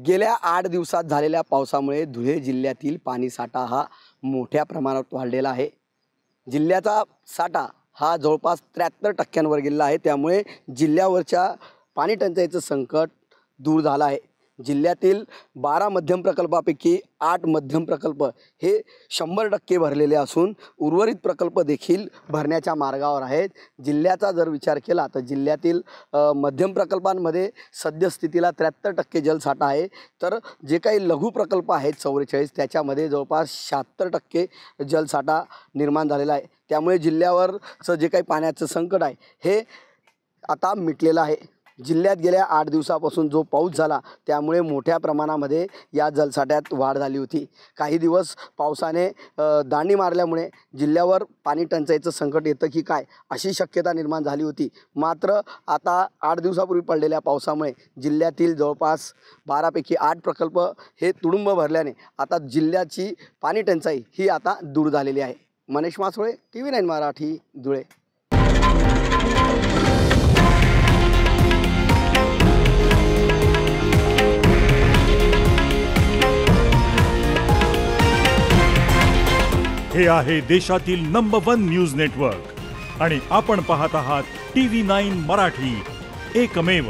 गेल्या 8 दिवसात झालेल्या पावसामुळे धुळे जिल्ह्यातील पाणीसाठा हा मोठ्या प्रमाणात वाढलेला आहे। जिल्ह्याचा साठा हा जवळपास 73% गेलेला आहे। त्यामुळे जिल्ह्यावरच्या पाणी टंचाईचं संकट दूर झालं आहे। जिल्ह्यातील 12 मध्यम प्रकल्पापैकी 8 मध्यम प्रकल्प हे 100% भरलेले असून उर्वरित प्रकल्प देखील भरण्याच्या मार्गावर आहेत। जिल्ह्याचा जर विचार केला तर जिल्ह्यातील मध्यम प्रकल्पांमध्ये सद्यस्थितीला 73% जलसाठा आहे, तर जे काही लघु प्रकल्प आहेत 44 त्याच्यामध्ये जवळपास 76% जलसाठा निर्माण झालेला आहे। त्यामुळे जिल्ह्यावरचं जे काही पाण्याचं संकट आहे हे आता मिटलेलं आहे। जिल्ह्यात गेल्या 8 दिवसापासून जो पाऊस झाला त्यामुळे मोठ्या प्रमाणामध्ये या जलसाठ्यात वाढ झाली होती। काही दिवस पावसाने दांडी मारल्यामुळे जिल्ह्यावर पाणी टंचाईचं संकट येतं की काय अशी शक्यता निर्माण झाली होती। मात्र आता 8 दिवसापूर्वी पडलेल्या पावसामुळे जिल्ह्यातील जवळपास 12 पैकी 8 प्रकल्प हे तुडुंब भरल्याने आता जिल्ह्याची पाणी टंचाई ही आता दूर झालेली आहे। मनीष मासोळे, TV9 मराठी, धुळे। हे आहे देशातील नंबर 1 न्यूज नेटवर्क आणि आपण पाहत आहात TV9 मराठी, एकमेव।